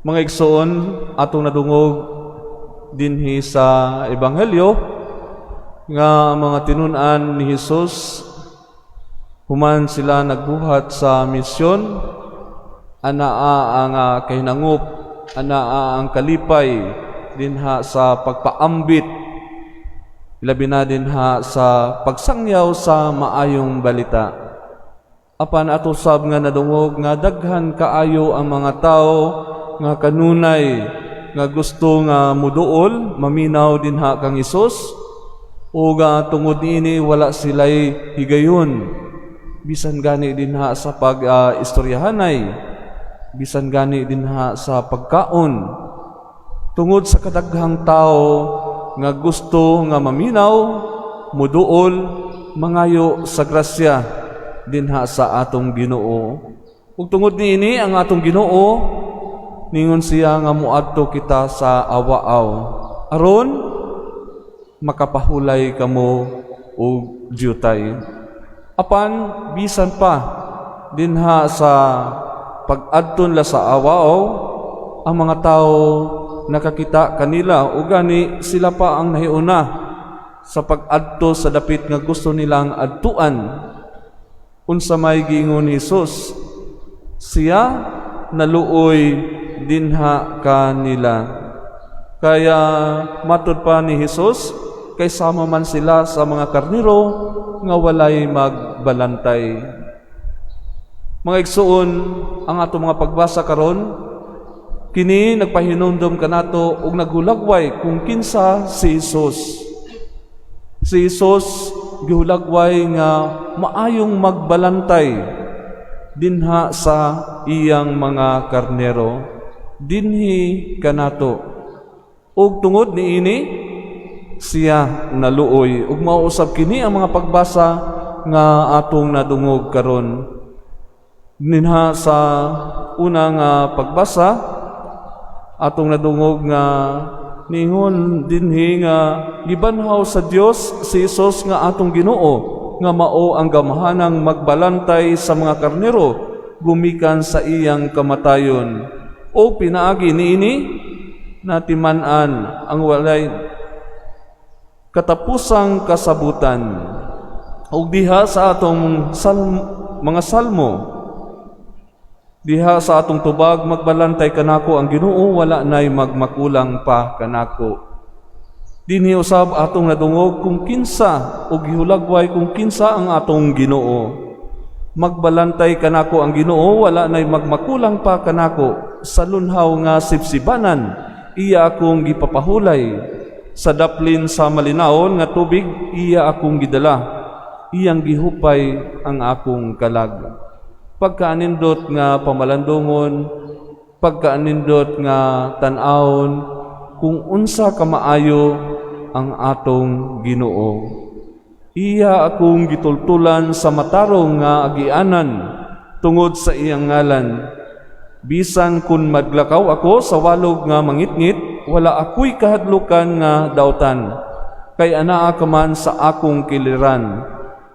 Mga igsoon, atong nadungog dinhi sa Ebanghelyo nga mga tinun-an ni Hesus human sila nagbuhat sa misyon, anaa ang kahinangup, anaa ang kalipay dinha sa pagpaambit, labi na dinha sa pagsangyaw sa maayong balita. Apan ato sab nga nadungog nga daghan kaayo ang mga tao nga kanunay nga gusto nga muduol maminaw dinha kang Hesus, o nga tungod ini wala sila'y higayon bisan gani dinha sa istoryahanay, bisan gani dinha sa pagkaon, tungod sa kadaghang tao nga gusto nga maminaw muduol mangayo sa grasya dinha sa atong Ginoo. Ug tungod niini ang atong Ginoo ningon siya nga muadto kita sa awaaw aron makapahulay kamo og diyutay. Apan bisan pa dinha sa pag-adton la sa awaaw, ang mga tao nakakita kanila ug gani sila pa ang nahiuna sa pag-adto sa dapit nga gusto nilang adtuan. Unsa may giingon ni Hesus, siya naluoy dinha kanila. Kaya matud pa ni Hesus, kay sama man sila sa mga karniro nga walay magbalantay. Mga igsoon, ang ato mga pagbasa karon, kini nagpahinumdom kanato ug naghulagway kung kinsa si Hesus. Si Hesus gihulagway nga maayong magbalantay dinha sa iyang mga karnero dinhi kanato. Ug tungod niini siya naluoy ug mauusab kini ang mga pagbasa nga atong nadungog karon. Dinha sa unang pagbasa atong nadungog nga ningon dinhi nga gibanhaw sa Dios si Hesus nga atong Ginoo nga mao ang gamahanang magbalantay sa mga karnero gumikan sa iyang kamatayon. O pinaagi niini natiman-an ang walay katapusang kasabutan. Ug diha sa atong mga salmo, diha sa atong tubag, magbalantay kanako ang Ginoo, wala nay magmakulang pa kanako. Dinhi usab atong nadungog kung kinsa o gihulagway kung kinsa ang atong Ginoo. Magbalantay kanako ang Ginoo, wala nay magmakulang pa kanako. Sa lunhaw nga sipsibanan, iya akong gipapahulay. Sa daplin sa malinawon nga tubig, iya akong gidala. Iyang gihupay ang akong kalag. Pagkaanindot nga pamalandungon, pagkaanindot nga tan-awon, kung unsa ka maayo ang atong Ginoo. Iya akong gitultulan sa matarong nga agianan tungod sa iyang ngalan. Bisan kun maglakaw ako sa walog nga mangitngit, wala ako'y kahadlukan nga dautan. Kay anaa ka man sa akong kiliran.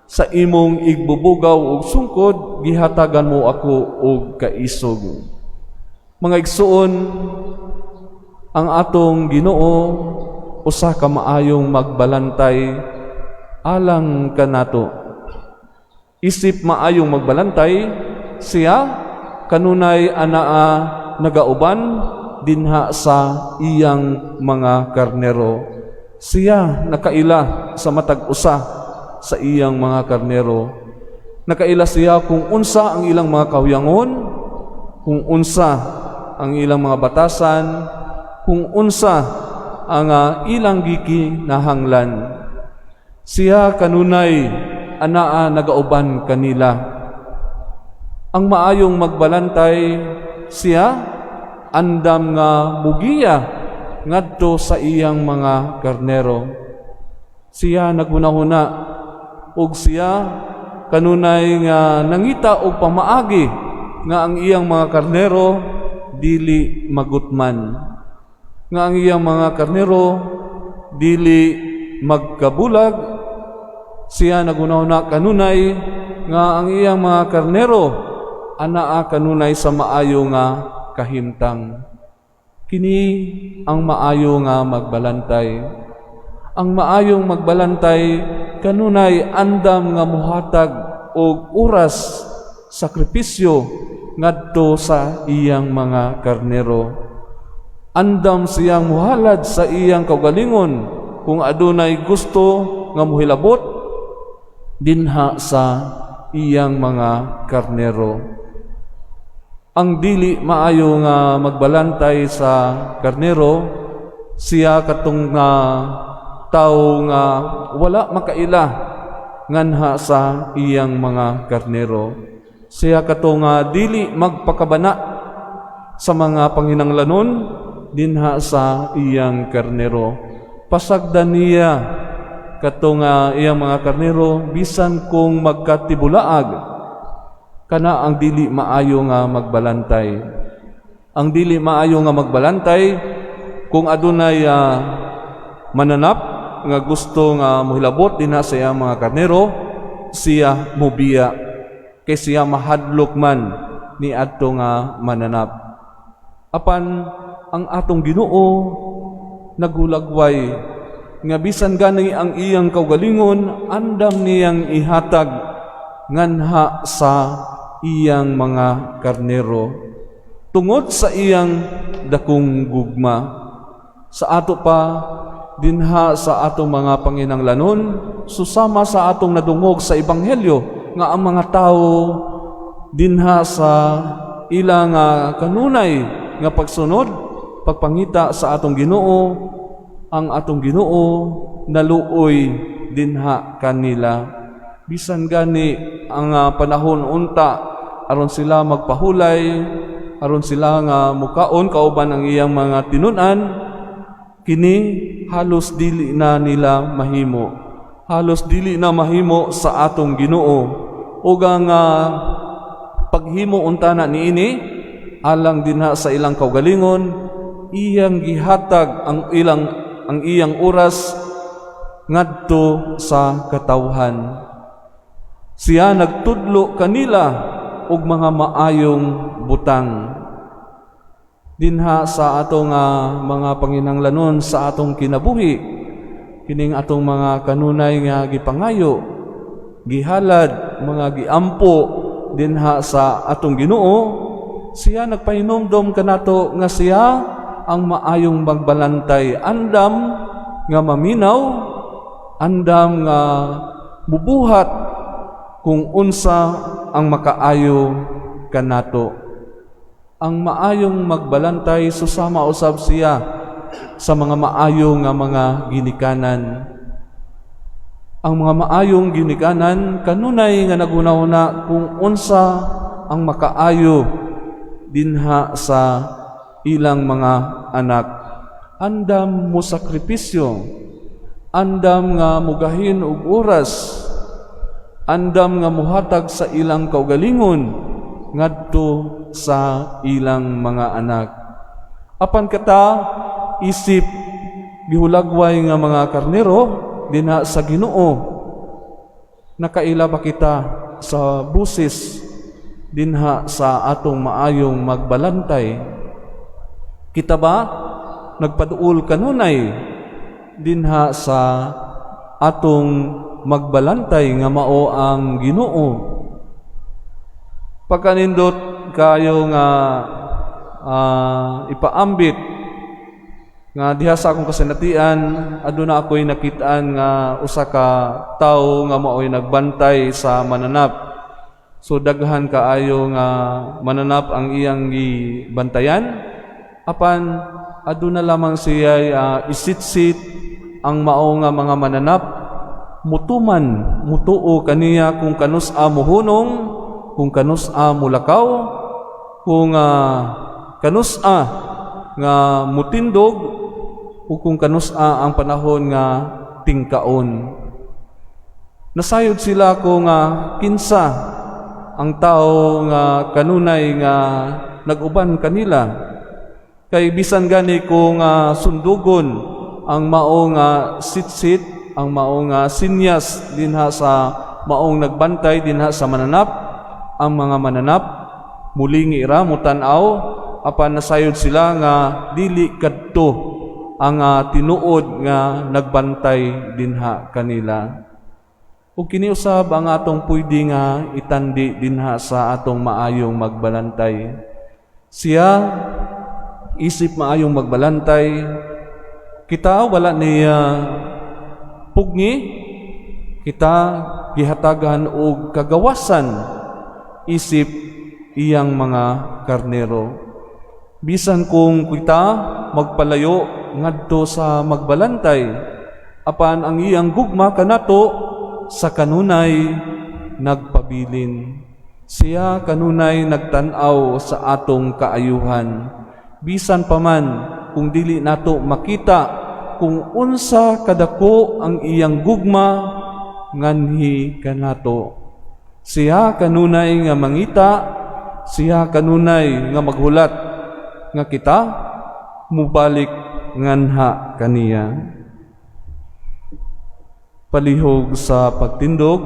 Sa imong igbubugaw ug sungkod, gihatagan mo ako og kaisog. Mga igsuon, ang atong Ginoo usa ka maayong magbalantay alang kanato. Isip maayong magbalantay, siya kanunay anaa nagauban dinha sa iyang mga karnero. Siya nakaila sa matag usa sa iyang mga karnero. Nakaila siya kung unsa ang ilang mga kahuyangon, kung unsa ang ilang mga batasan, kung unsa ang ilang gikinahanglan. Siya kanunay anaa nagauban kanila. Ang maayong magbalantay, siya andam nga mugiya ngadto sa iyang mga karnero. Siya naghunahuna ug siya kanunay nga nangita og pamaagi nga ang iyang mga karnero dili magutman, nga ang iyang mga karnero dili magkabulag. Siya naghunahuna kanunay nga ang iyang mga karnero anaa kanunay sa maayo nga kahimtang. Kini ang maayo nga magbalantay. Ang maayong magbalantay kanunay andam nga muhatag og oras sakripisyo ngadto sa iyang mga karnero. Andam siyang muhalad sa iyang kaugalingon kung adunay gusto nga muhilabot dinha sa iyang mga karnero. Ang dili maayo nga magbalantay sa karnero, siya katong nga tao nga wala makaila nganha sa iyang mga karnero. Siya katong nga dili magpakabana sa mga panginanglanon dinha sa iyang karnero. Pasagdan niya katong iyang mga karnero bisan kung magkatibulaag kana ang dili maayo nga magbalantay. Ang dili maayo nga magbalantay kung adunay mananap nga gusto nga mohilabot dinha sa iyang mga karnero, siya mobiya kay siya mahadlok man ni adto nga mananap. Apan ang atong Ginoo nagulagway nga bisan gani ang iyang kaugalingon andam niyang ihatag nganha sa iyang mga karnero tungod sa iyang dakong gugma. Sa ato pa dinha sa atong mga panginanglanon susama sa atong nadungog sa ebanghelyo nga ang mga tao dinha sa ilang kanunay nga pagsunod pagpangita sa atong Ginoo, ang atong Ginoo naluoy dinha kanila. Bisan gani ang panahon unta aron sila magpahulay, aron sila nga mukaon kauban ang iyang mga tinun-an, kini halos dili na nila mahimo. Halos dili na mahimo sa atong Ginoo. Ug ang paghimo unta na niini alang dinha sa ilang kaugalingon, iyang gihatag ang iyang oras ngadto sa katawhan. Siya nagtudlo kanila og mga maayong butang dinha sa atong mga panginanglanon sa atong kinabuhi. Kining atong mga kanunay nga gipangayo, gihalad, mga giampo dinha sa atong Ginoo, siya nagpahinomdom kanato nga siya ang maayong magbalantay, andam nga maminaw, andam nga mubuhat kung unsa ang makaayo kanato. Ang maayong magbalantay susama usab siya sa mga maayo nga mga ginikanan. Ang mga maayong ginikanan kanunay nga nagunahuna kung unsa ang makaayo dinha sa ilang mga anak. Andam mo sakripisyo, andam nga mugahin og oras, andam nga muhatag sa ilang kaugalingon ngadto sa ilang mga anak. Apan kata isip gihulagway nga mga karnero dinha sa Ginoo, nakaila ba kita sa busis dinha sa atong maayong magbalantay? Kita ba nagpaduol kanunay dinha sa atong magbalantay nga mao ang Ginoo? Pagkanindot kayo nga ipaambit nga diha sa akong kasinatian, aduna ako'y nakitaan nga usa ka tawo nga mao'y nagbantay sa mananap. So daghan kaayo nga mananap ang iyang gibantayan, apan aduna lamang siya isitsit ang mao nga mga mananap, mutuo kaniya kung kanus-a mohunong, kung kanus-a mulakaw, kung kanus-a nga mutindog, o kung kanus-a ang panahon nga tingkaon. Nasayod sila kung kinsa ang tao nga kanunay nga nag-uban kanila. Kay bisan gani kung sundugon ang maong sitsit, ang maong sinyas dinha sa maong nagbantay dinha sa mananap, ang mga mananap mulingi ra mutan-aw apan nasayod sila nga dili kadto ang tinuod nga nagbantay dinha kanila. Ug kini usab ang atong pwede nga itandi dinha sa atong maayong magbalantay. Siya isip maayong magbalantay, kita wala niya pugni, kita gihatagan og kagawasan isip iyang mga karnero. Bisan kung kita magpalayo ngadto sa magbalantay, apan ang iyang gugma kanato sa kanunay nagpabilin. Siya kanunay nagtan-aw sa atong kaayuhan. Bisan pa man kung dili nato makita kung unsa kadako ang iyang gugma nganhi kanato. Siya kanunay nga mangita, siya kanunay nga maghulat nga kita mubalik nganha kaniya. Palihog sa pagtindog,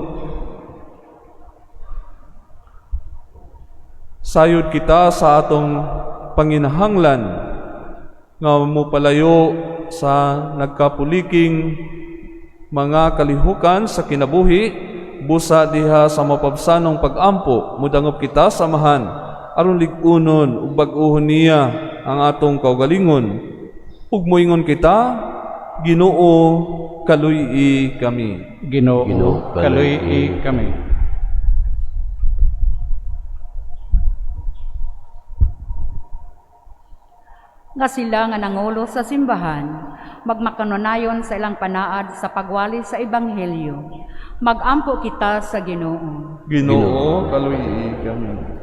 sayod kita sa atong panginahanglan nga mupalayo sa nagkapuliking mga kalihukan sa kinabuhi, busa diha sa mapabsanong pag-ampo, mudangop kita samahan aron lig-unon ug bag-ohon niya ang atong kaugalingon. Ug moingon kita, Ginoo, kaluy-i kami. Ginoo, kaluy-i kami. Nga sila nga nangulo sa simbahan, magmakanonayon sa ilang panaad sa pagwali sa Ebanghelyo. Magampo kita sa Ginoo. Ginoo, kaluy-i kami.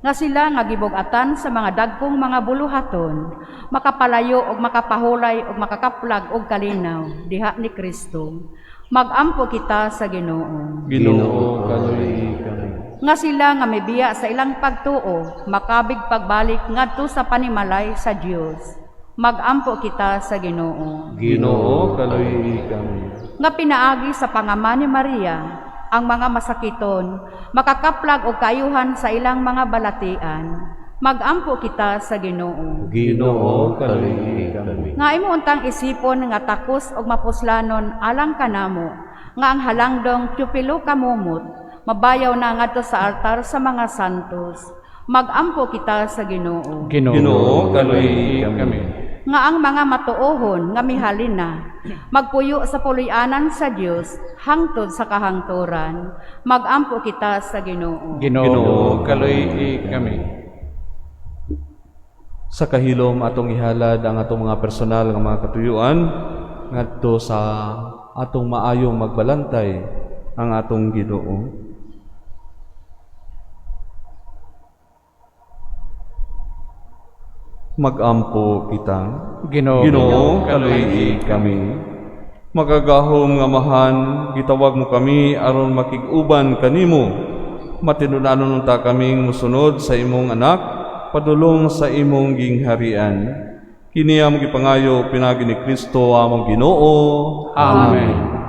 Nga sila nga gibug-atan sa mga dagkong mga buluhaton, makapalayo og makapahulay og makakaplag og kalinaw diha ni Kristo. Magampo kita sa Ginoo. Ginoo, kaluy-i kami. Nga sila nga mibiya sa ilang pagtuo, makabig pagbalik ngadto sa panimalay sa Dios. Magampo kita sa Ginoo. Ginoo, kaluy-i kami. Nga pinaagi sa pangama ni Maria, ang mga masakiton, makakaplag o kayuhan sa ilang mga balatian. Magampo kita sa Ginoo. Ginoo, kaluy-i kami. Nga imo untang isipon nga takos og mapuslanon alang kanamo, nga ang halangdong tupilo kamumot, mabayaw na ngadto sa altar sa mga santos. Magampo kita sa Ginoo. Ginoo, kaluy-i kami. Nga ang mga matuohon nga mihalin na, magpuyo sa puloy-anan sa Dios hangtod sa kahangturan. Magampo kita sa Ginoo. Ginoo, kaluy-i kami. Sa kahilom atong ihalad ang atong mga personal nga mga katuyuan ngadto sa atong maayong magbalantay ang atong Ginoo. Magampo kita. Ginoo, kaluy-i kami. Magagahom nga mahan, gitawag mo kami aron makig-uban kanimo. Matinunanon unta kaming musunod sa imong anak, padulong sa imong gingharian. Kini among gipangayo pinagi ni Kristo among Ginoo. Amen.